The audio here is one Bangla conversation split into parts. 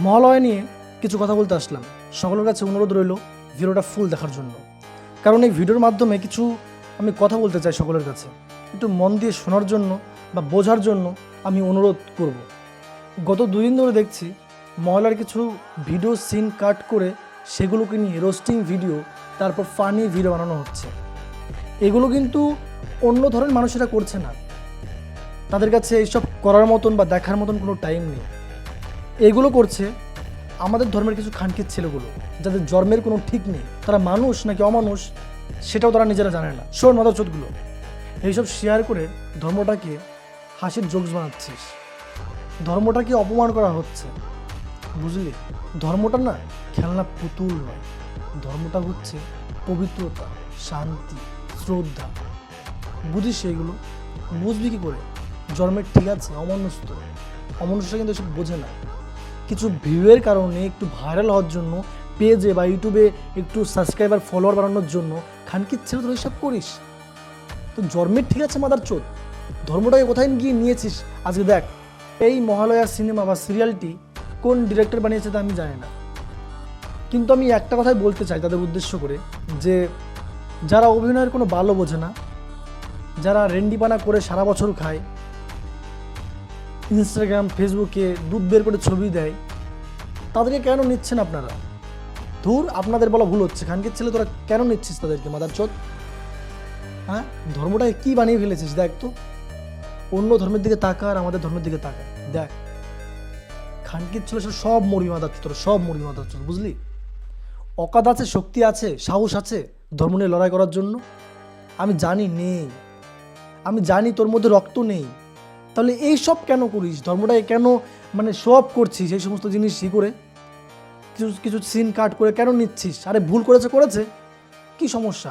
মহালয়া নিয়ে কিছু কথা বলতে আসলাম। সকলের কাছে অনুরোধ রইল ভিডিওটা ফুল দেখার জন্য, কারণ এই ভিডিওর মাধ্যমে কিছু আমি কথা বলতে চাই সকলের কাছে। একটু মন দিয়ে শোনার জন্য বা বোঝার জন্য আমি অনুরোধ করব। গত 2 দিন ধরে দেখছি মহলার কিছু ভিডিও সিন কাট করে সেগুলোকে নিয়ে রোস্টিং ভিডিও, তারপর ফানি ভিডিও বানানো হচ্ছে। এগুলো কিন্তু অন্য ধরনের মানুষেরা করছে না, তাদের কাছে এইসব করার মতন বা দেখার মতন কোনো টাইম নেই। এগুলো করছে আমাদের ধর্মের কিছু খানকির ছেলেগুলো, যাদের জন্মের কোনো ঠিক নেই, তারা মানুষ নাকি অমানুষ সেটাও তারা নিজেরা জানে না। শোন মাদারচোদগুলো, এইসব শেয়ার করে ধর্মটাকে হাসির জোকস বানাচ্ছিস, ধর্মটাকে অপমান করা হচ্ছে, বুঝলি? ধর্মটা না খেলনা পুতুল নয়, ধর্মটা হচ্ছে পবিত্রতা, শান্তি, শ্রদ্ধা। বুঝিস সেইগুলো? বুঝবি কী করে? জন্মের ঠিক আছে, অমানুষরা কিন্তু এসব বোঝে না। কিছু ভিউয়ের কারণে, একটু ভাইরাল হওয়ার জন্য, পেজে বা ইউটিউবে একটু সাবস্ক্রাইবার ফলোয়ার বাড়ানোর জন্য খানকির ছেলে তোর এসব করিস। তো জন্মের ঠিক আছে মাদারচোদ, ধর্মটাকে কোথায় গিয়ে নিয়েছিস আজকে দেখ। এই মহালয়া সিনেমা বা সিরিয়ালটি কোন ডিরেক্টর বানিয়েছে তা আমি জানি না, কিন্তু আমি একটা কথাই বলতে চাই তাদের উদ্দেশ্য করে, যে যারা অভিনয়ের কোনো ভালো বোঝে না, যারা রেন্ডিপানা করে সারা বছর খায়, ইনস্টাগ্রাম ফেসবুকে দুধ বের করে ছবি দেয়, তাদেরকে কেন নিচ্ছেন আপনারা? ধুর, আপনাদের বলা ভুল হচ্ছে। খানকির ছেলে তোরা কেন নিচ্ছিস তাদেরকে মাদারচোদ? হ্যাঁ, ধর্মটাকে কী বানিয়ে ফেলেছিস দেখ তো। অন্য ধর্মের দিকে তাকা আর আমাদের ধর্মের দিকে তাকা, দেখ খানকির ছেলে সব মরি মাদারচোদ, তোরা সব মরি মাদারচোদ, বুঝলি? অকাত আছে, শক্তি আছে, সাহস আছে ধর্ম নিয়ে লড়াই করার জন্য? আমি জানি নেই, আমি জানি তোর মধ্যে রক্ত নেই। তাহলে এই সব কেন করিস? ধর্মটাকে কেন মানে শো অফ করছিস? এই সমস্ত জিনিস করে কিছু কিছু সিন কাট করে কেন নিচ্ছিস? আরে ভুল করেছে, কি সমস্যা?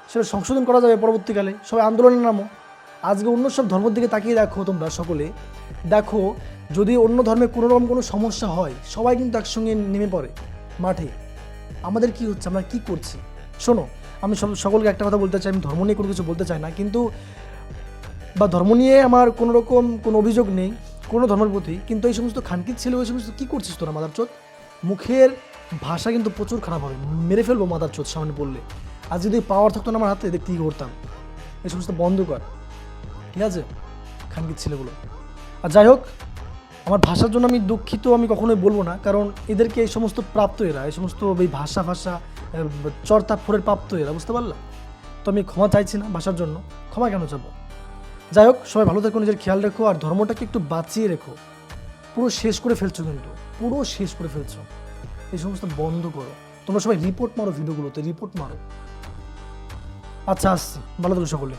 সেটা সংশোধন করা যাবে পরবর্তীকালে। সবাই আন্দোলনের নামো। আজকে অন্য সব ধর্মের দিকে তাকিয়ে দেখো, তোমরা সকলে দেখো, যদি অন্য ধর্মে কোনো রকম কোনো সমস্যা হয়, সবাই কিন্তু একসঙ্গে নেমে পড়ে মাঠে। আমাদের কি হচ্ছে? আমরা কি করছি? শোনো, আমি সকলকে একটা কথা বলতে চাই, আমি ধর্ম নিয়ে কোনো কিছু বলতে চাই না, কিন্তু বা ধর্ম নিয়ে আমার কোনো রকম কোনো অভিযোগ নেই কোনো ধর্মের প্রতি, কিন্তু এই সমস্ত খানকির ছেলে ওই সমস্ত কী করছিস তোরা মাদারচোদ? মুখের ভাষা কিন্তু প্রচুর খারাপ হবে, মেরে ফেলবো মাদারচোদ সামনে পড়লে। আজ যদি পাওয়ার থাকতো না আমার হাতে, দেখতে কী করতাম। এই সমস্ত বন্ধ কর, ঠিক আছে খানকির ছেলেগুলো। আর যাই হোক, আমার ভাষার জন্য আমি দুঃখিত, আমি কখনোই বলবো না, কারণ এদেরকে এই সমস্ত প্রাপ্ত এরা, এই সমস্ত এই ভাষা চরতাপ্পরের প্রাপ্ত এরা, বুঝতে পারলাম? তো আমি ক্ষমা চাইছি না ভাষার জন্য, ক্ষমা কেন চাবো? যাই হোক, সবাই ভালো থেকো, নিজের খেয়াল রেখো, আর ধর্মটাকে একটু বাঁচিয়ে রেখো। পুরো শেষ করে ফেলছো, কিন্তু পুরো শেষ করে ফেলছো। এই সমস্ত বন্ধ করো। তোমরা সবাই রিপোর্ট মারো, ভিডিওগুলোতে রিপোর্ট মারো। আচ্ছা, আসছি, ভালো থেকো সকলে।